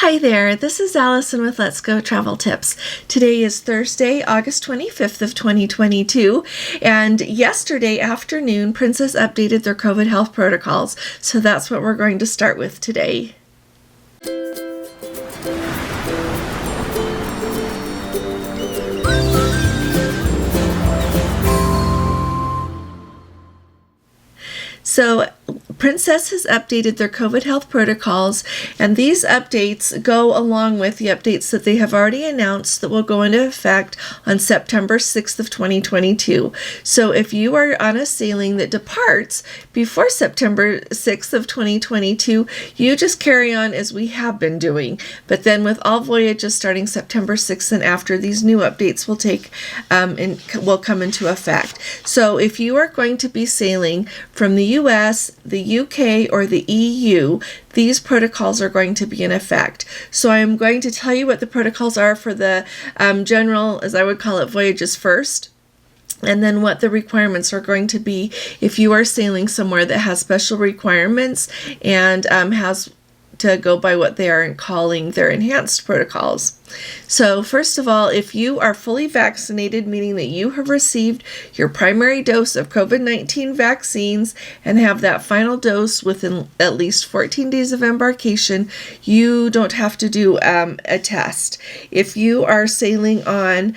Hi there, this is Allison with Let's Go Travel Tips. Today is Thursday, August 25th of 2022, and yesterday afternoon, Princess updated their COVID health protocols, so that's what we're going to start with today. So Princess has updated their COVID health protocols, and these updates go along with the updates that they have already announced that will go into effect on September 6th of 2022. So if you are on a sailing that departs before September 6th of 2022, you just carry on as we have been doing. But then with all voyages starting September 6th and after, these new updates will come into effect. So if you are going to be sailing from the US, the UK, or the EU, these protocols are going to be in effect. So I'm going to tell you what the protocols are for the general, as I would call it, voyages first, and then what the requirements are going to be if you are sailing somewhere that has special requirements and has to go by what they are calling their enhanced protocols. So first of all, if you are fully vaccinated, meaning that you have received your primary dose of COVID-19 vaccines and have that final dose within at least 14 days of embarkation, you don't have to do a test. If you are sailing on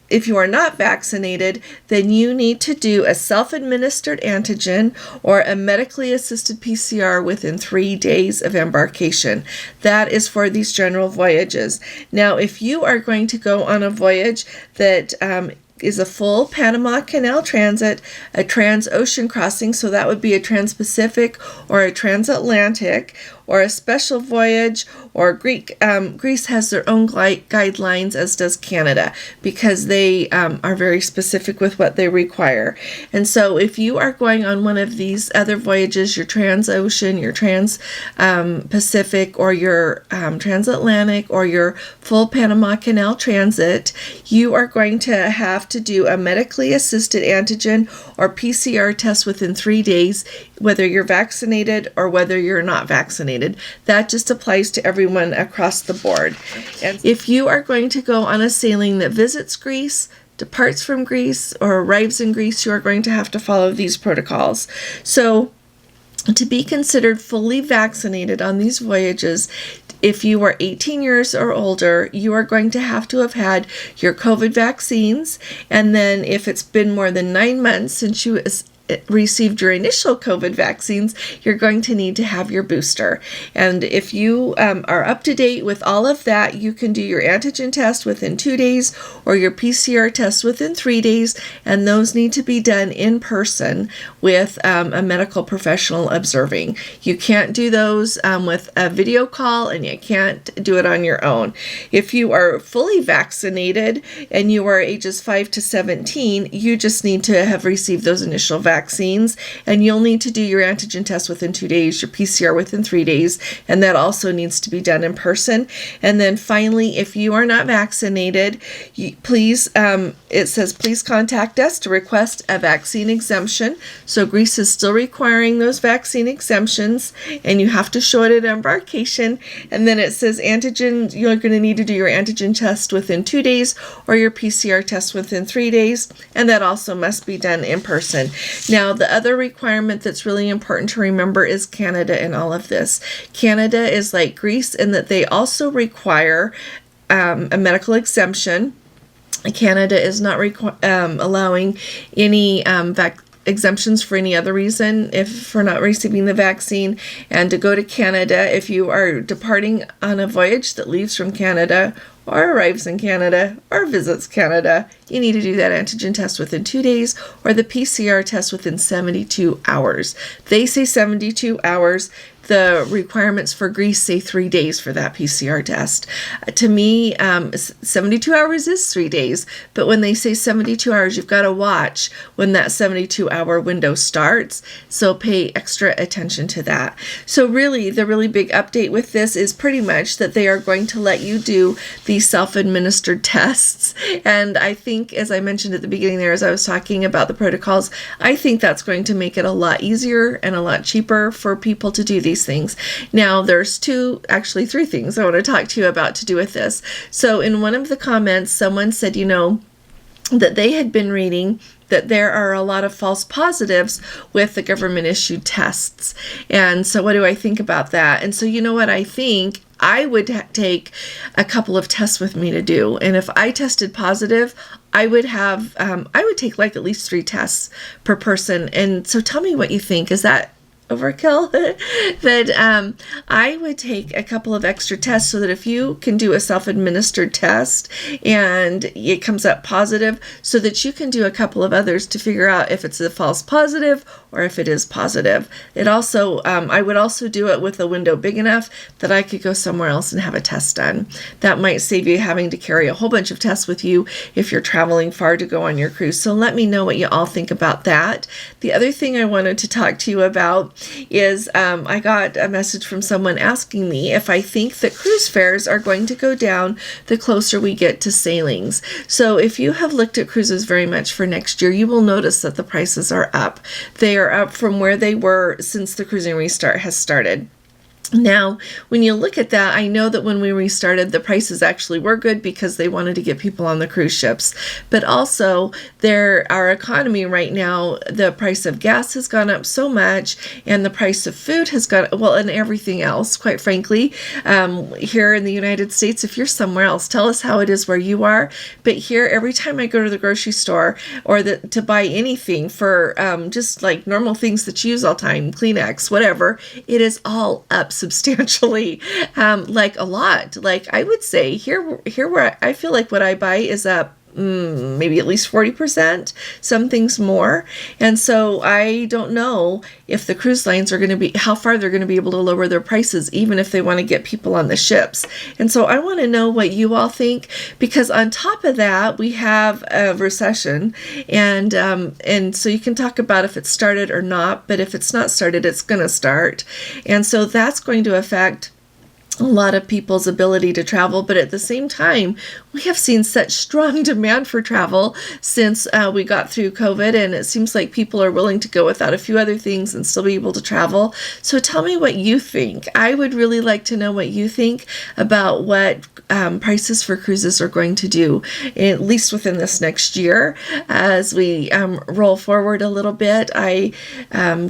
if you are not vaccinated, then you need to do a self-administered antigen or a medically assisted PCR within 3 days of embarkation. That is for these general voyages. Now, if you are going to go on a voyage that is a full Panama Canal transit, a trans-ocean crossing, so that would be a trans-Pacific or a transatlantic, or a special voyage, or Greece has their own guidelines, as does Canada, because they are very specific with what they require. And so if you are going on one of these other voyages, your trans-ocean, your trans-Pacific, or your transatlantic, or your full Panama Canal transit, you are going to have to do a medically assisted antigen or PCR test within 3 days, whether you're vaccinated or whether you're not vaccinated. That just applies to everyone across the board. And if you are going to go on a sailing that visits Greece, departs from Greece, or arrives in Greece, you are going to have to follow these protocols. So to be considered fully vaccinated on these voyages, if you are 18 years or older, you are going to have had your COVID vaccines. And then if it's been more than 9 months since you received your initial COVID vaccines, you're going to need to have your booster. And if you are up to date with all of that, you can do your antigen test within 2 days or your PCR test within 3 days, and those need to be done in person with a medical professional observing. You can't do those with a video call, and you can't do it on your own. If you are fully vaccinated and you are ages 5 to 17, you just need to have received those initial vaccines, and you'll need to do your antigen test within 2 days, your PCR within 3 days, and that also needs to be done in person. And then finally, if you are not vaccinated, please contact us to request a vaccine exemption. So Greece is still requiring those vaccine exemptions, and you have to show it at embarkation. And then it says antigen, you're going to need to do your antigen test within 2 days or your PCR test within 3 days, and that also must be done in person. Now, the other requirement that's really important to remember is Canada in all of this. Canada is like Greece in that they also require a medical exemption. Canada is not allowing any exemptions for any other reason for not receiving the vaccine. And to go to Canada, if you are departing on a voyage that leaves from Canada or arrives in Canada or visits Canada, you need to do that antigen test within 2 days or the PCR test within 72 hours. They say 72 hours. The requirements for Greece say 3 days for that PCR test. To me, 72 hours is 3 days, but when they say 72 hours, you've got to watch when that 72-hour window starts, so pay extra attention to that. So really, the really big update with this is pretty much that they are going to let you do these self-administered tests, and I think, as I mentioned at the beginning there, as I was talking about the protocols, I think that's going to make it a lot easier and a lot cheaper for people to do these these things. Now, there's actually three things I want to talk to you about to do with this. So in one of the comments, someone said, that they had been reading that there are a lot of false positives with the government issued tests. And so what do I think about that? And so you know what I think? I would take a couple of tests with me to do. And if I tested positive, I would take like at least 3 tests per person. And so tell me what you think. Is that overkill? That I would take a couple of extra tests so that if you can do a self-administered test and it comes up positive, so that you can do a couple of others to figure out if it's a false positive or if it is positive. It also, I would also do it with a window big enough that I could go somewhere else and have a test done. That might save you having to carry a whole bunch of tests with you if you're traveling far to go on your cruise. So let me know what you all think about that. The other thing I wanted to talk to you about is I got a message from someone asking me if I think that cruise fares are going to go down the closer we get to sailings. So if you have looked at cruises very much for next year, you will notice that the prices are up. They are up from where they were since the cruising restart has started. Now, when you look at that, I know that when we restarted, the prices actually were good because they wanted to get people on the cruise ships. But also, our economy right now, the price of gas has gone up so much, and the price of food has gone, and everything else, quite frankly. Here in the United States, if you're somewhere else, tell us how it is where you are. But here, every time I go to the grocery store or to buy anything for just like normal things that you use all the time, Kleenex, whatever, it is all up substantially, like a lot. Like I would say here where I feel like what I buy is up maybe at least 40%, some things more. And so I don't know if the cruise lines are going to be, how far they're going to be able to lower their prices, even if they want to get people on the ships. And so I want to know what you all think, because on top of that, we have a recession, and so you can talk about if it started or not, but if it's not started, it's going to start. And so that's going to affect a lot of people's ability to travel. But at the same time, we have seen such strong demand for travel since we got through COVID, and it seems like people are willing to go without a few other things and still be able to travel. So tell me what you think. I would really like to know what you think about what prices for cruises are going to do, at least within this next year. As we roll forward a little bit, I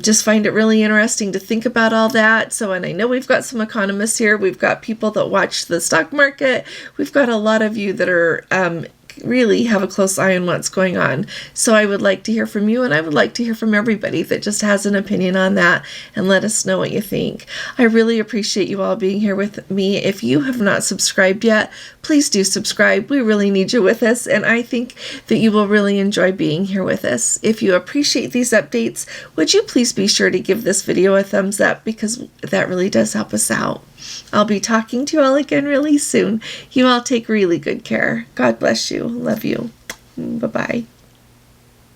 just find it really interesting to think about all that. So, and I know we've got some economists here. We've got people that watch the stock market. We've got a lot of you that are really have a close eye on what's going on. So I would like to hear from you, and I would like to hear from everybody that just has an opinion on that, and let us know what you think. I really appreciate you all being here with me. If you have not subscribed yet, please do subscribe. We really need you with us, and I think that you will really enjoy being here with us. If you appreciate these updates, would you please be sure to give this video a thumbs up, because that really does help us out. I'll be talking to you all again really soon. You all take really good care. God bless you. Love you. Bye-bye.